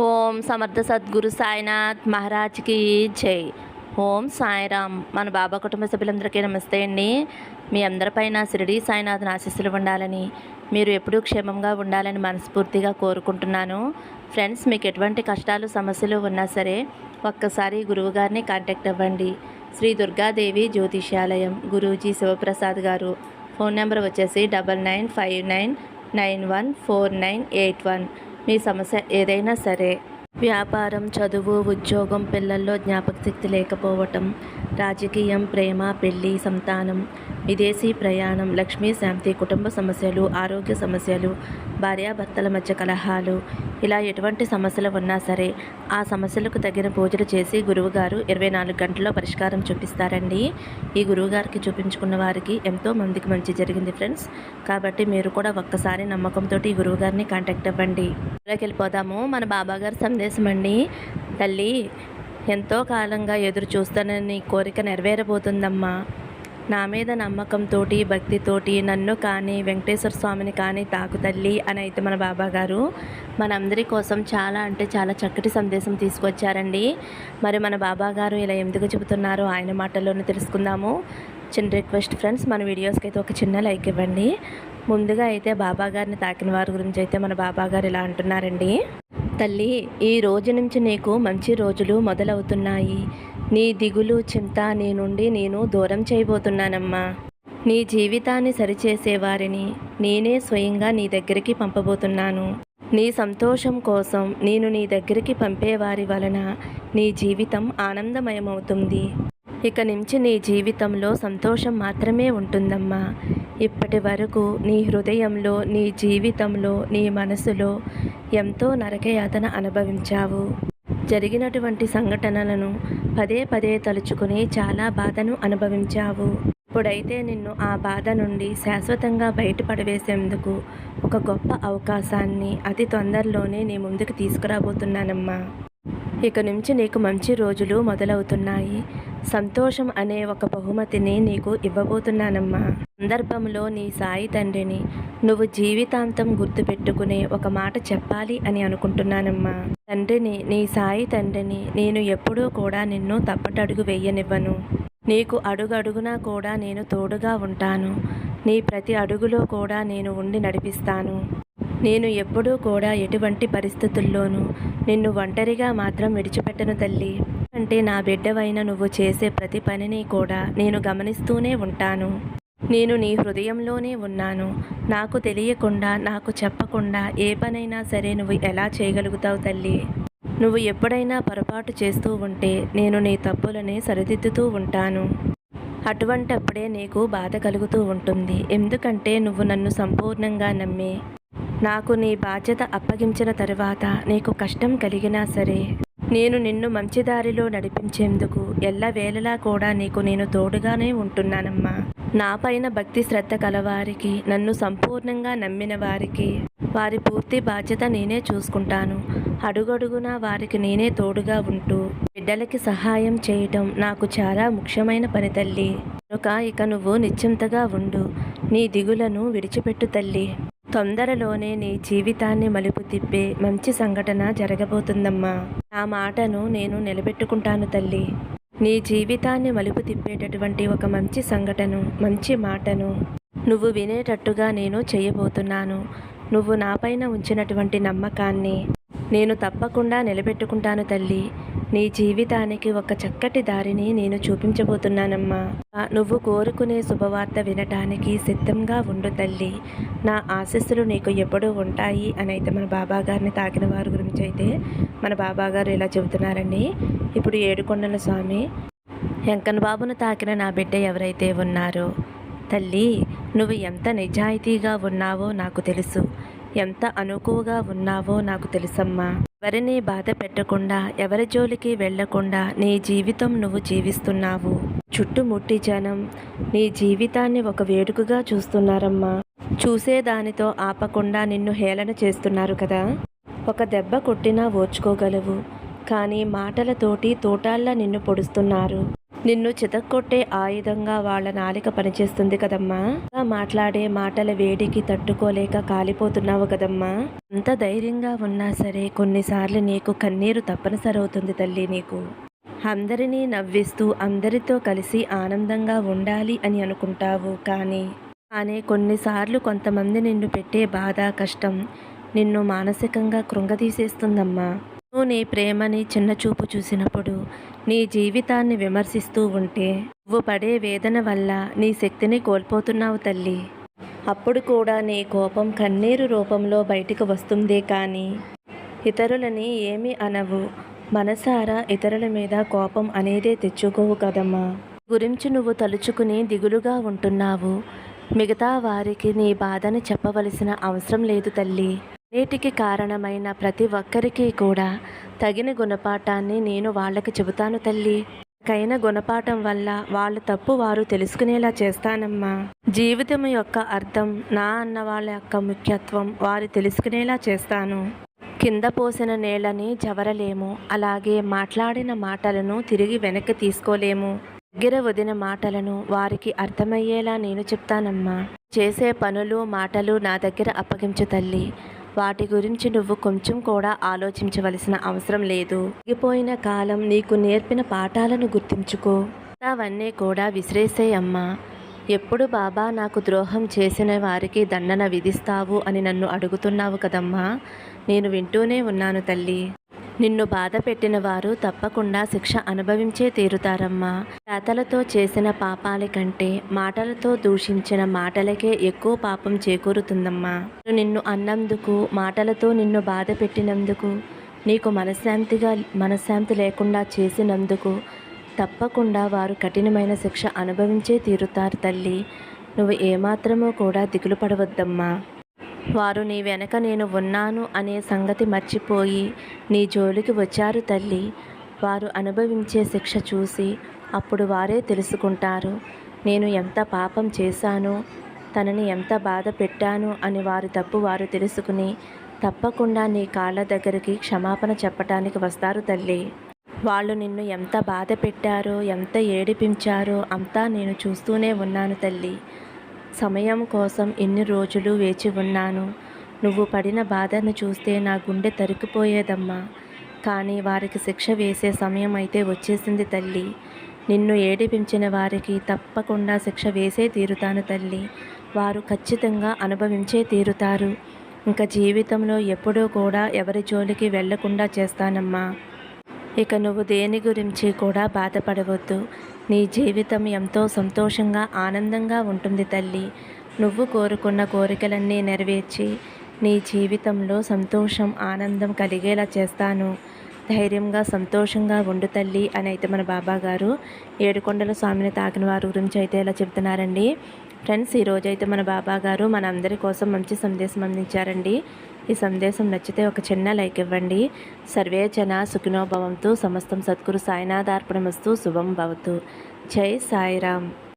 ఓం సమర్థ సద్గురు సాయినాథ్ మహారాజ్కి జై. ఓం సాయిరామ్. మన బాబా కుటుంబ సభ్యులందరికీ నమస్తే అండి. మీ అందరిపైన షిరిడి సాయినాథ్ ఆశీస్సులు ఉండాలని, మీరు ఎప్పుడూ క్షేమంగా ఉండాలని మనస్ఫూర్తిగా కోరుకుంటున్నాను. ఫ్రెండ్స్, మీకు ఎటువంటి కష్టాలు సమస్యలు ఉన్నా సరే ఒక్కసారి గురువుగారిని కాంటాక్ట్ అవ్వండి. శ్రీ దుర్గాదేవి జ్యోతిష్యాలయం, గురూజీ శివప్రసాద్ గారు. ఫోన్ నెంబర్ వచ్చేసి 9959914981. మీ సమస్య ఏదైనా సరే, వ్యాపారం, చదువు, ఉద్యోగం, పిల్లల్లో జ్ఞాపక శక్తి లేకపోవటం, రాజకీయం, ప్రేమ, పెళ్లి, సంతానం, విదేశీ ప్రయాణం, లక్ష్మీ శాంతి, కుటుంబ సమస్యలు, ఆరోగ్య సమస్యలు, భార్యాభర్తల మధ్య కలహాలు, ఇలా ఎటువంటి సమస్యలు ఉన్నా సరే ఆ సమస్యలకు తగిన పూజలు చేసి గురువుగారు 24 గంటల్లో పరిష్కారం చూపిస్తారండి. ఈ గురువుగారికి చూపించుకున్న వారికి ఎంతో మందికి మంచి జరిగింది ఫ్రెండ్స్. కాబట్టి మీరు కూడా ఒక్కసారి నమ్మకంతో ఈ గురువుగారిని కాంటాక్ట్ అవ్వండి. వెళ్ళిపోదాము. మన బాబాగారి సందేశం అండి. తల్లి, ఎంతో కాలంగా ఎదురు చూస్తానని కోరిక నెరవేరబోతుందమ్మా. నా మీద నమ్మకంతో, భక్తితోటి నన్ను కానీ వెంకటేశ్వర స్వామిని కానీ తాకు తల్లి అని అయితే మన బాబాగారు మనందరి కోసం చాలా అంటే చాలా చక్కటి సందేశం తీసుకొచ్చారండి. మరి మన బాబాగారు ఇలా ఎందుకు చెబుతున్నారో ఆయన మాటల్లోనే తెలుసుకుందాము. చిన్న రిక్వెస్ట్ ఫ్రెండ్స్, మన వీడియోస్కి అయితే ఒక చిన్న లైక్ ఇవ్వండి. ముందుగా అయితే బాబాగారిని తాకిన వారి గురించి అయితే మన బాబాగారు ఇలా అంటున్నారండి. తల్లి, ఈ రోజు నుంచి నీకు మంచి రోజులు మొదలవుతున్నాయి. నీ దిగులు, చింత నీ నుండి నేను దూరం చేయబోతున్నానమ్మా. నీ జీవితాన్ని సరిచేసేవారిని నేనే స్వయంగా నీ దగ్గరికి పంపబోతున్నాను. నీ సంతోషం కోసం నేను నీ దగ్గరికి పంపేవారి వలన నీ జీవితం ఆనందమయమవుతుంది. ఇక నుంచి నీ జీవితంలో సంతోషం మాత్రమే ఉంటుందమ్మా. ఇప్పటి వరకు నీ హృదయంలో, నీ జీవితంలో, నీ మనసులో ఎంతో నరకయాతన అనుభవించావు. జరిగినటువంటి సంఘటనలను పదే పదే తలుచుకుని చాలా బాధను అనుభవించావు. ఇప్పుడైతే నిన్ను ఆ బాధ నుండి శాశ్వతంగా బయటపడవేసేందుకు ఒక గొప్ప అవకాశాన్ని అతి తొందరలోనే నీ ముందుకు తీసుకురాబోతున్నానమ్మా. ఇక నుంచి నీకు మంచి రోజులు మొదలవుతున్నాయి. సంతోషం అనే ఒక బహుమతిని నీకు ఇవ్వబోతున్నానమ్మా. సందర్భంలో నీ సాయి తండ్రిని నువ్వు జీవితాంతం గుర్తుపెట్టుకునే ఒక మాట చెప్పాలి అని అనుకుంటున్నానమ్మా. తండ్రిని, నీ సాయి తండ్రిని నేను ఎప్పుడూ కూడా నిన్ను తప్పటడుగు వేయనివ్వను. నీకు అడుగడుగునా కూడా నేను తోడుగా ఉంటాను. నీ ప్రతి అడుగులో కూడా నేను ఉండి నడిపిస్తాను. నేను ఎప్పుడూ కూడా ఎటువంటి పరిస్థితుల్లోనూ నిన్ను ఒంటరిగా మాత్రం విడిచిపెట్టను తల్లి. అంటే నా బిడ్డవైన నువ్వు చేసే ప్రతి పనిని కూడా నేను గమనిస్తూనే ఉంటాను. నేను నీ హృదయంలోనే ఉన్నాను. నాకు తెలియకుండా, నాకు చెప్పకుండా ఏ పనైనా సరే నువ్వు ఎలా చేయగలుగుతావు తల్లి? నువ్వు ఎప్పుడైనా పొరపాటు చేస్తూ ఉంటే నేను నీ తప్పులని సరిదిద్దుతూ ఉంటాను. అటువంటప్పుడే నీకు బాధ కలుగుతూ ఉంటుంది. ఎందుకంటే నువ్వు నన్ను సంపూర్ణంగా నమ్మి నాకు నీ బాధ్యత అప్పగించిన తరువాత నీకు కష్టం కలిగినా సరే నేను నిన్ను మంచి దారిలో నడిపించేందుకు ఎల్లవేళలా కూడా నీకు నేను తోడుగానే ఉంటున్నానమ్మా. నా పైన భక్తి శ్రద్ధ కలవారికి, నన్ను సంపూర్ణంగా నమ్మిన వారికి వారి పూర్తి బాధ్యత నేనే చూసుకుంటాను. అడుగడుగునా వారికి నేనే తోడుగా ఉంటూ బిడ్డలకి సహాయం చేయటం నాకు చాలా ముఖ్యమైన పని తల్లి. కనుక ఇక నువ్వు నిశ్చింతగా ఉండు. నీ దిగులను విడిచిపెట్టు తల్లి. తొందరలోనే నీ జీవితాన్ని మలుపు తిప్పే మంచి సంఘటన జరగబోతుందమ్మా. నా మాటను నేను నిలబెట్టుకుంటాను తల్లి. నీ జీవితాన్ని మలుపు తిప్పేటటువంటి ఒక మంచి సంఘటన, మంచి మాటను నువ్వు వినేటట్టుగా నేను చేయబోతున్నాను. నువ్వు నాపైన ఉంచినటువంటి నమ్మకాన్ని నేను తప్పకుండా నిలబెట్టుకుంటాను తల్లి. నీ జీవితానికి ఒక చక్కటి దారిని నేను చూపించబోతున్నానమ్మా. నువ్వు కోరుకునే శుభవార్త వినటానికి సిద్ధంగా ఉండు తల్లి. నా ఆశీస్సులు నీకు ఎప్పుడూ ఉంటాయి అని అయితే మన బాబాగారిని తాకిన వారి గురించి అయితే మన బాబాగారు ఇలా చెబుతున్నారండి. ఇప్పుడు ఏడుకొండల స్వామి వెంకన్న బాబును తాకిన నా బిడ్డ ఎవరైతే ఉన్నారో, తల్లి నువ్వు ఎంత నిజాయితీగా ఉన్నావో నాకు తెలుసు. ఎంత అనుకువగా ఉన్నావో నాకు తెలుసమ్మా. ఎవరిని బాధ పెట్టకుండా, ఎవరి జోలికి వెళ్లకుండా నీ జీవితం నువ్వు జీవిస్తున్నావు. చుట్టుముట్టి జనం నీ జీవితాన్ని ఒక వేడుకగా చూస్తున్నారమ్మా. చూసేదానితో ఆపకుండా నిన్ను హేళన చేస్తున్నారు కదా. ఒక దెబ్బ కొట్టినా ఓర్చుకోగలవు, కానీ మాటలతోటి తోటాల్లా నిన్ను పొడుస్తున్నారు. నిన్ను చితక్కొట్టే ఆయుధంగా వాళ్ళ నాలిక పనిచేస్తుంది కదమ్మా. ఇంకా మాట్లాడే మాటల వేడికి తట్టుకోలేక కాలిపోతున్నావు కదమ్మా. అంత ధైర్యంగా ఉన్నా సరే కొన్నిసార్లు నీకు కన్నీరు తప్పనిసరి అవుతుంది తల్లి. నీకు అందరినీ నవ్విస్తూ అందరితో కలిసి ఆనందంగా ఉండాలి అని అనుకుంటావు. కానీ కొన్నిసార్లు కొంతమంది నిన్ను పెట్టే బాధ, కష్టం నిన్ను మానసికంగా కృంగతీసేస్తుందమ్మా. నువ్వు నీ ప్రేమని చిన్నచూపు చూసినప్పుడు, నీ జీవితాన్ని విమర్శిస్తూ ఉంటే నువ్వు పడే వేదన వల్ల నీ శక్తిని కోల్పోతున్నావు తల్లి. అప్పుడు కూడా నీ కోపం కన్నీరు రూపంలో బయటికి వస్తుందే కానీ ఇతరులని ఏమీ అనవు. మనసారా ఇతరుల మీద కోపం అనేదే తెచ్చుకోవు కదమ్మా. గురించి నువ్వు తలుచుకుని దిగులుగా ఉంటున్నావు. మిగతా వారికి నీ బాధని చెప్పవలసిన అవసరం లేదు తల్లి. నేటికి కారణమైన ప్రతి ఒక్కరికి కూడా తగిన గుణపాఠాన్ని నేను వాళ్ళకి చెబుతాను తల్లి. కైన గుణపాఠం వల్ల వాళ్ళ తప్పు వారు తెలుసుకునేలా చేస్తానమ్మా. జీవితం యొక్క అర్థం నా అన్న వాళ్ళ యొక్క ముఖ్యత్వం వారు తెలుసుకునేలా చేస్తాను. కింద పోసిన నేలని జవరలేము, అలాగే మాట్లాడిన మాటలను తిరిగి వెనక్కి తీసుకోలేము. దగ్గర వదిన మాటలను వారికి అర్థమయ్యేలా నేను చెప్తానమ్మా. చేసే పనులు మాటలు నా దగ్గర అప్పగించు తల్లి. వాటి గురించి నువ్వు కొంచెం కూడా ఆలోచించవలసిన అవసరం లేదు. ఆగిపోయిన కాలం నీకు నేర్పిన పాఠాలను గుర్తుంచుకో. అవన్నీ కూడా విసిరేసేయమ్మా. ఎప్పుడు బాబా నాకు ద్రోహం చేసిన వారికి దండన విధిస్తావు అని నన్ను అడుగుతున్నావు కదమ్మా. నేను వింటూనే ఉన్నాను తల్లి. నిన్ను బాధ పెట్టిన వారు తప్పకుండా శిక్ష అనుభవించే తీరుతారమ్మా. చేతలతో చేసిన పాపాల కంటే మాటలతో దూషించిన మాటలకే ఎక్కువ పాపం చేకూరుతుందమ్మా. నిన్ను అన్నందుకు, మాటలతో నిన్ను బాధ పెట్టినందుకు, నీకు మనశ్శాంతి లేకుండా చేసినందుకు తప్పకుండా వారు కఠినమైన శిక్ష అనుభవించే తీరుతారు తల్లి. నువ్వు ఏమాత్రమూ కూడా దిగులు పడవద్దమ్మా. వారు నీ వెనక నేను ఉన్నాను అనే సంగతి మర్చిపోయి నీ జోలికి వచ్చారు తల్లి. వారు అనుభవించే శిక్ష చూసి అప్పుడు వారే తెలుసుకుంటారు నేను ఎంత పాపం చేశానో, తనని ఎంత బాధ పెట్టాను అని. వారి తప్పు వారు తెలుసుకుని తప్పకుండా నీ కాళ్ళ దగ్గరికి క్షమాపణ చెప్పటానికి వస్తారు తల్లి. వాళ్ళు నిన్ను ఎంత బాధ పెట్టారో, ఎంత ఏడిపించారో అంతా నేను చూస్తూనే ఉన్నాను తల్లి. సమయం కోసం ఎన్ని రోజులు వేచి ఉన్నాను. నువ్వు పడిన బాధను చూస్తే నా గుండె తరికిపోయేదమ్మా. కానీ వారికి శిక్ష వేసే సమయం అయితే వచ్చేసింది తల్లి. నిన్ను ఏడిపించిన వారికి తప్పకుండా శిక్ష వేసే తీరుతాను తల్లి. వారు ఖచ్చితంగా అనుభవించే తీరుతారు. ఇంకా జీవితంలో ఎప్పుడూ కూడా ఎవరి జోలికి వెళ్లకుండా చేస్తానమ్మా. ఇక నువ్వు దేని గురించి కూడా బాధపడవద్దు. నీ జీవితం ఎంతో సంతోషంగా, ఆనందంగా ఉంటుంది తల్లి. నువ్వు కోరుకున్న కోరికలన్నీ నెరవేర్చి నీ జీవితంలో సంతోషం, ఆనందం కలిగేలా చేస్తాను. ధైర్యంగా, సంతోషంగా ఉండు తల్లి అని అయితే మన బాబాగారు ఏడుకొండల స్వామిని తాకిన వారి గురించి అయితే ఇలా చెప్తున్నారండి. ఫ్రెండ్స్, ఈరోజైతే మన బాబాగారు మన అందరి కోసం మంచి సందేశం అందించారండి. ఈ సందేశం నచ్చితే ఒక చిన్న లైక్ ఇవ్వండి. సర్వే జన సుఖినో భవంతు. సమస్తం సద్గురు సాయినాథార్పణమస్తు. శుభం భవతు. జై సాయిరామ్.